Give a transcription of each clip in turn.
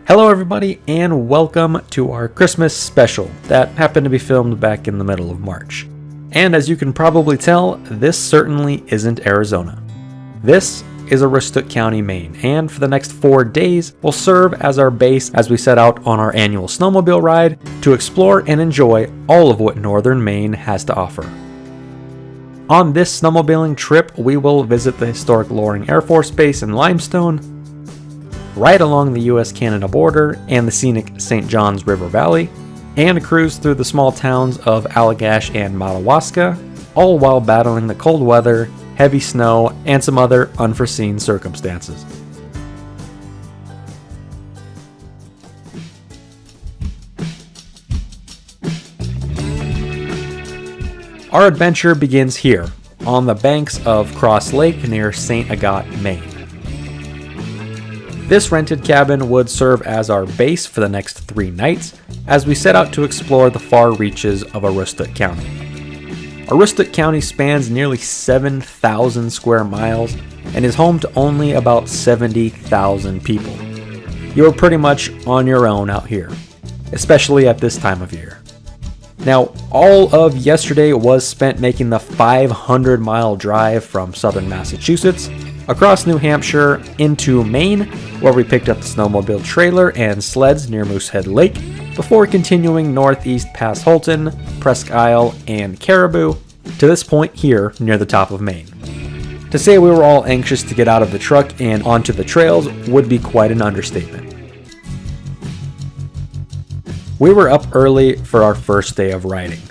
Hello everybody and welcome to our Christmas special that happened to be filmed back in the middle of March. And as you can probably tell, this certainly isn't Arizona. This is Aroostook County, Maine, and for the next 4 days will serve as our base as we set out on our annual snowmobile ride to explore and enjoy all of what northern Maine has to offer. On this snowmobiling trip, we will visit the historic Loring Air Force Base in Limestone, ride along the US-Canada border and the scenic St. Johns River Valley, and cruise through the small towns of Allagash and Madawaska, all while battling the cold weather, heavy snow, and some other unforeseen circumstances. Our adventure begins here, on the banks of Cross Lake near St. Agathe, Maine. This rented cabin would serve as our base for the next 3 nights as we set out to explore the far reaches of Aroostook County. Aroostook County spans nearly 7,000 square miles and is home to only about 70,000 people. You are pretty much on your own out here, especially at this time of year. Now, all of yesterday was spent making the 500-mile drive from southern Massachusetts across New Hampshire into Maine, where we picked up the snowmobile trailer and sleds near Moosehead Lake, before continuing northeast past Holton, Presque Isle, and Caribou, to this point here near the top of Maine. To say we were all anxious to get out of the truck and onto the trails would be quite an understatement. We were up early for our first day of riding.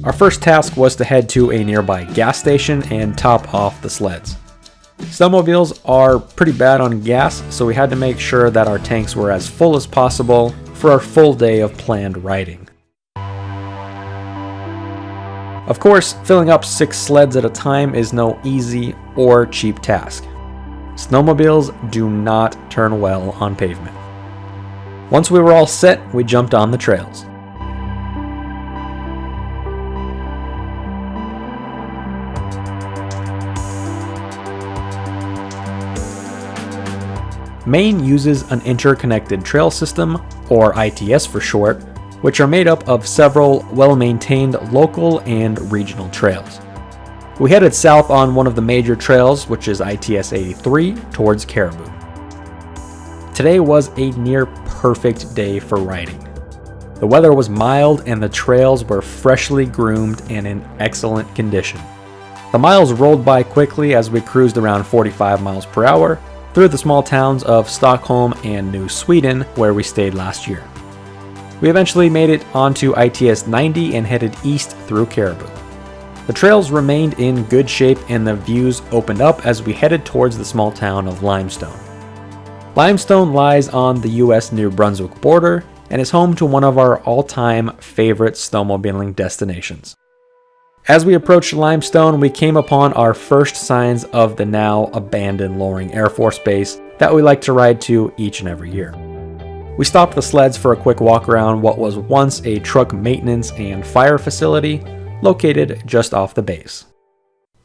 Our first task was to head to a nearby gas station and top off the sleds. Snowmobiles are pretty bad on gas, so we had to make sure that our tanks were as full as possible for our full day of planned riding. Of course, filling up 6 sleds at a time is no easy or cheap task. Snowmobiles do not turn well on pavement. Once we were all set, we jumped on the trails. Maine uses an interconnected trail system, or ITS for short, which are made up of several well-maintained local and regional trails. We headed south on one of the major trails, which is ITS 83, towards Caribou. Today was a near perfect day for riding. The weather was mild and the trails were freshly groomed and in excellent condition. The miles rolled by quickly as we cruised around 45 miles per hour, through the small towns of Stockholm and New Sweden, where we stayed last year. We eventually made it onto ITS 90 and headed east through Caribou. The trails remained in good shape and the views opened up as we headed towards the small town of Limestone. Limestone lies on the US-New Brunswick border and is home to one of our all-time favorite snowmobiling destinations. As we approached Limestone, we came upon our first signs of the now abandoned Loring Air Force Base that we like to ride to each and every year. We stopped the sleds for a quick walk around what was once a truck maintenance and fire facility located just off the base.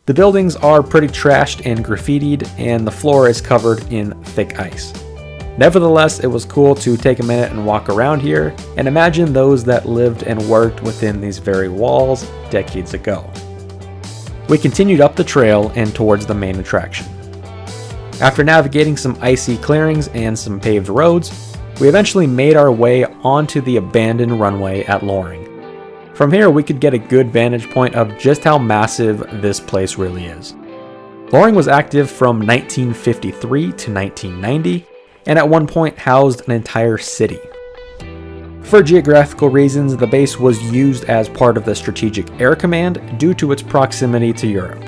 The buildings are pretty trashed and graffitied, and the floor is covered in thick ice. Nevertheless, it was cool to take a minute and walk around here and imagine those that lived and worked within these very walls decades ago. We continued up the trail and towards the main attraction. After navigating some icy clearings and some paved roads, we eventually made our way onto the abandoned runway at Loring. From here, we could get a good vantage point of just how massive this place really is. Loring was active from 1953 to 1990, and at one point housed an entire city. For geographical reasons, the base was used as part of the Strategic Air Command due to its proximity to Europe.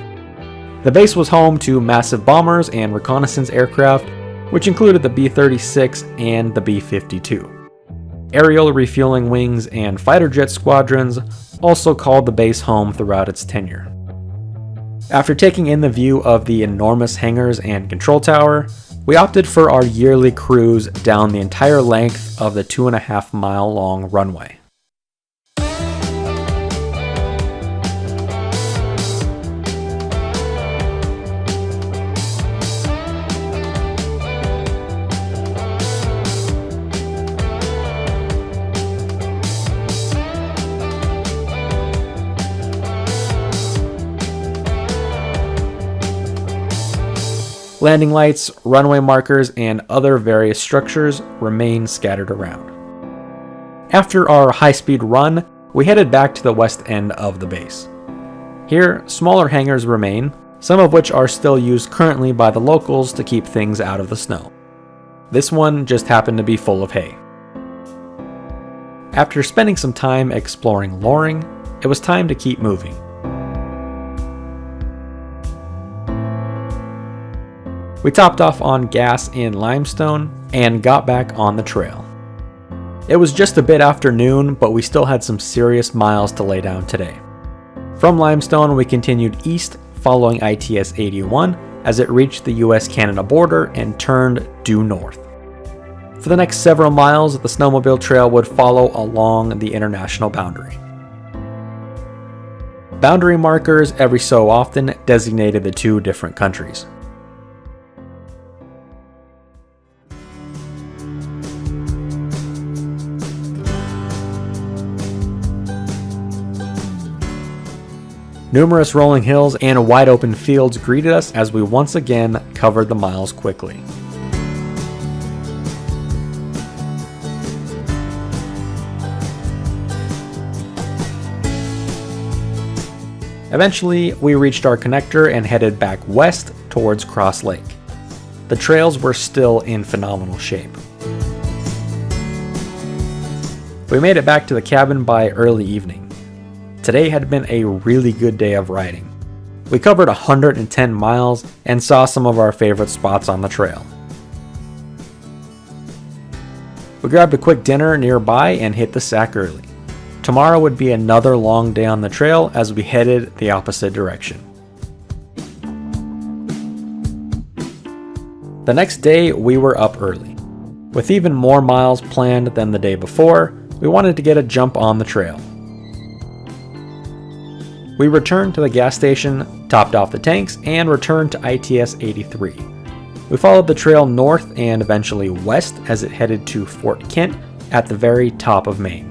The base was home to massive bombers and reconnaissance aircraft, which included the B-36 and the B-52. Aerial refueling wings and fighter jet squadrons also called the base home throughout its tenure. After taking in the view of the enormous hangars and control tower, we opted for our yearly cruise down the entire length of the 2.5-mile long runway. Landing lights, runway markers, and other various structures remain scattered around. After our high-speed run, we headed back to the west end of the base. Here, smaller hangars remain, some of which are still used currently by the locals to keep things out of the snow. This one just happened to be full of hay. After spending some time exploring Loring, it was time to keep moving. We topped off on gas in Limestone and got back on the trail. It was just a bit after noon, but we still had some serious miles to lay down today. From Limestone, we continued east following ITS 81 as it reached the US-Canada border and turned due north. For the next several miles, the snowmobile trail would follow along the international boundary. Boundary markers every so often designated the two different countries. Numerous rolling hills and wide open fields greeted us as we once again covered the miles quickly. Eventually, we reached our connector and headed back west towards Cross Lake. The trails were still in phenomenal shape. We made it back to the cabin by early evening. Today had been a really good day of riding. We covered 110 miles and saw some of our favorite spots on the trail. We grabbed a quick dinner nearby and hit the sack early. Tomorrow would be another long day on the trail as we headed the opposite direction. The next day, we were up early. With even more miles planned than the day before, we wanted to get a jump on the trail. We returned to the gas station, topped off the tanks, and returned to ITS 83. We followed the trail north and eventually west as it headed to Fort Kent at the very top of Maine.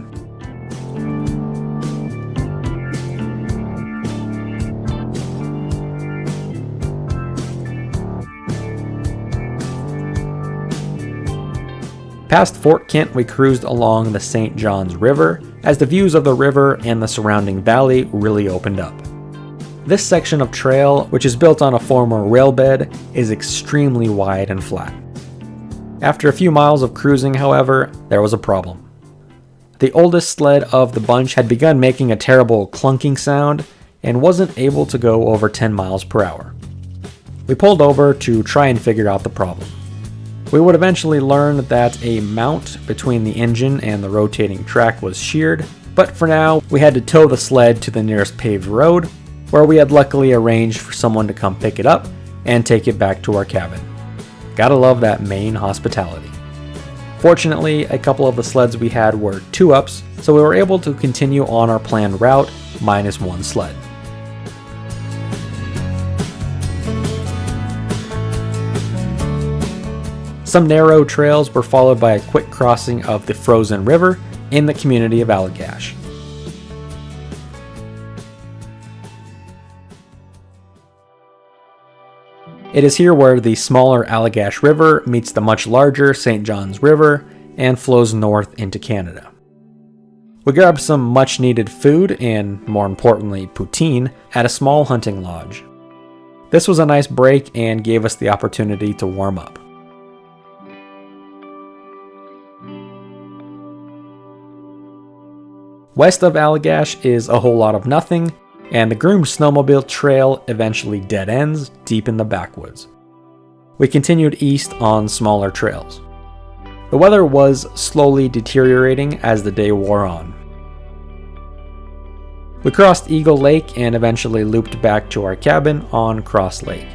Past Fort Kent, we cruised along the St. Johns River as the views of the river and the surrounding valley really opened up. This section of trail, which is built on a former rail bed, is extremely wide and flat. After a few miles of cruising, however, there was a problem. The oldest sled of the bunch had begun making a terrible clunking sound and wasn't able to go over 10 miles per hour. We pulled over to try and figure out the problem. We would eventually learn that a mount between the engine and the rotating track was sheared, but for now, we had to tow the sled to the nearest paved road, where we had luckily arranged for someone to come pick it up and take it back to our cabin. Gotta love that Maine hospitality. Fortunately, a couple of the sleds we had were 2-ups, so we were able to continue on our planned route minus one sled. Some narrow trails were followed by a quick crossing of the frozen river in the community of Allagash. It is here where the smaller Allagash River meets the much larger St. Johns River and flows north into Canada. We grabbed some much needed food and, more importantly, poutine at a small hunting lodge. This was a nice break and gave us the opportunity to warm up. West of Allagash is a whole lot of nothing, and the groomed snowmobile trail eventually dead ends deep in the backwoods. We continued east on smaller trails. The weather was slowly deteriorating as the day wore on. We crossed Eagle Lake and eventually looped back to our cabin on Cross Lake.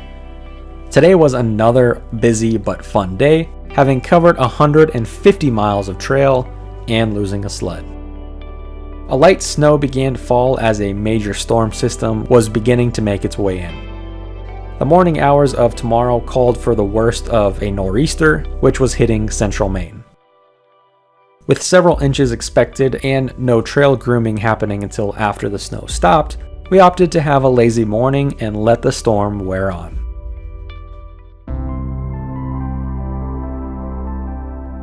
Today was another busy but fun day, having covered 150 miles of trail and losing a sled. A light snow began to fall as a major storm system was beginning to make its way in. The morning hours of tomorrow called for the worst of a nor'easter, which was hitting central Maine. With several inches expected and no trail grooming happening until after the snow stopped, we opted to have a lazy morning and let the storm wear on.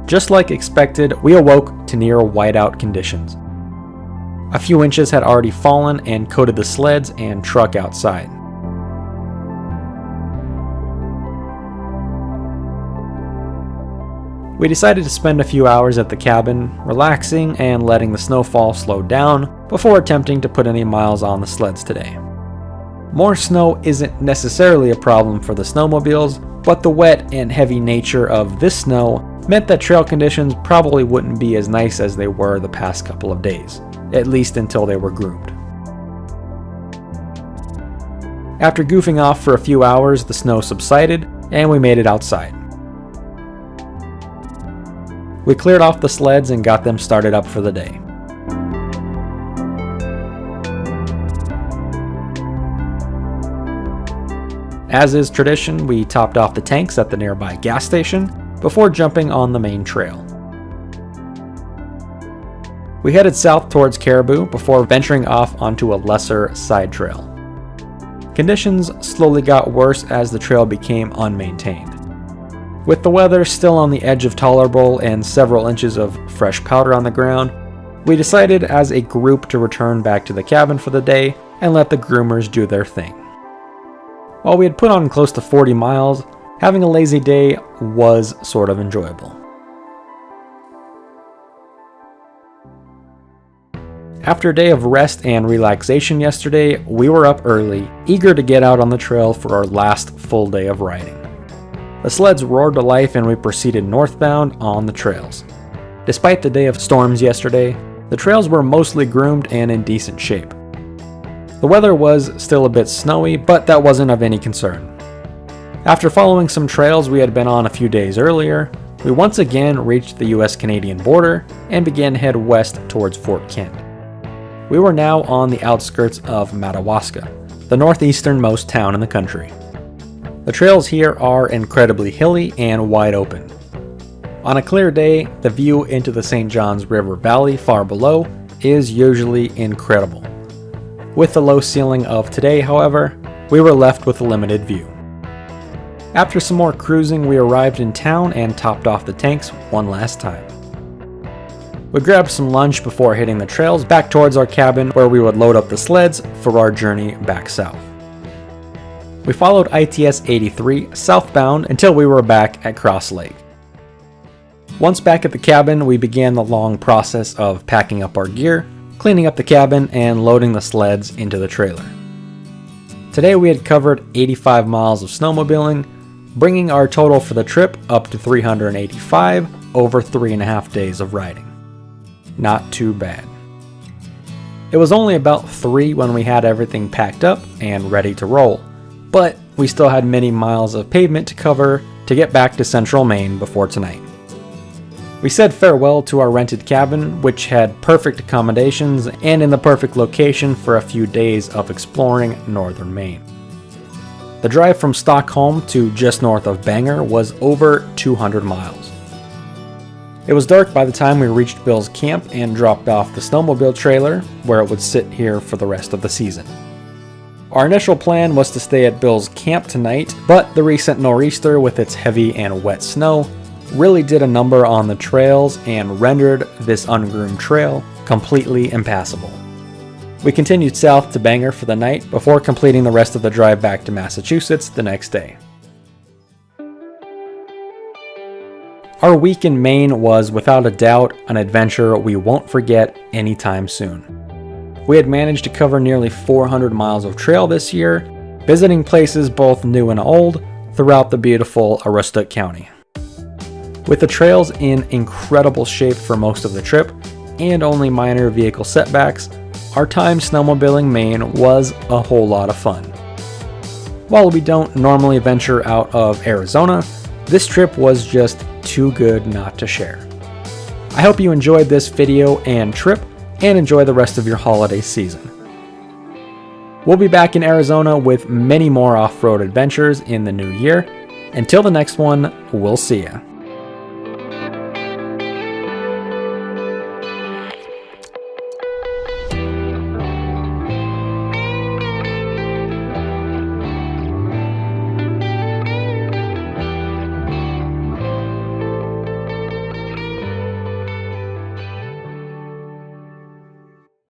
Just like expected, we awoke to near whiteout conditions. A few inches had already fallen and coated the sleds and truck outside. We decided to spend a few hours at the cabin, relaxing and letting the snowfall slow down before attempting to put any miles on the sleds today. More snow isn't necessarily a problem for the snowmobiles, but the wet and heavy nature of this snow meant that trail conditions probably wouldn't be as nice as they were the past couple of days, at least until they were groomed. After goofing off for a few hours, the snow subsided and we made it outside. We cleared off the sleds and got them started up for the day. As is tradition, we topped off the tanks at the nearby gas station before jumping on the main trail. We headed south towards Caribou before venturing off onto a lesser side trail. Conditions slowly got worse as the trail became unmaintained. With the weather still on the edge of tolerable and several inches of fresh powder on the ground, we decided as a group to return back to the cabin for the day and let the groomers do their thing. While we had put on close to 40 miles, having a lazy day was sort of enjoyable. After a day of rest and relaxation yesterday, we were up early, eager to get out on the trail for our last full day of riding. The sleds roared to life and we proceeded northbound on the trails. Despite the day of storms yesterday, the trails were mostly groomed and in decent shape. The weather was still a bit snowy, but that wasn't of any concern. After following some trails we had been on a few days earlier, we once again reached the US-Canadian border and began to head west towards Fort Kent. We were now on the outskirts of Madawaska, the northeasternmost town in the country. The trails here are incredibly hilly and wide open. On a clear day, the view into the St. Johns River Valley far below is usually incredible. With the low ceiling of today, however, we were left with a limited view. After some more cruising, we arrived in town and topped off the tanks one last time. We grabbed some lunch before hitting the trails back towards our cabin where we would load up the sleds for our journey back south. We followed ITS 83 southbound until we were back at Cross Lake. Once back at the cabin, we began the long process of packing up our gear, cleaning up the cabin, and loading the sleds into the trailer. Today we had covered 85 miles of snowmobiling, bringing our total for the trip up to 385 over 3.5 days of riding. Not too bad. It was only about 3 when we had everything packed up and ready to roll, but we still had many miles of pavement to cover to get back to central Maine before tonight. We said farewell to our rented cabin, which had perfect accommodations and in the perfect location for a few days of exploring northern Maine. The drive from Stockholm to just north of Bangor was over 200 miles. It was dark by the time we reached Bill's camp and dropped off the snowmobile trailer, where it would sit here for the rest of the season. Our initial plan was to stay at Bill's camp tonight, but the recent nor'easter with its heavy and wet snow really did a number on the trails and rendered this ungroomed trail completely impassable. We continued south to Bangor for the night before completing the rest of the drive back to Massachusetts the next day. Our week in Maine was without a doubt an adventure we won't forget anytime soon. We had managed to cover nearly 400 miles of trail this year, visiting places both new and old throughout the beautiful Aroostook County. With the trails in incredible shape for most of the trip and only minor vehicle setbacks, our time snowmobiling Maine was a whole lot of fun. While we don't normally venture out of Arizona, this trip was just too good not to share. I hope you enjoyed this video and trip, and enjoy the rest of your holiday season. We'll be back in Arizona with many more off-road adventures in the new year. Until the next one, we'll see ya.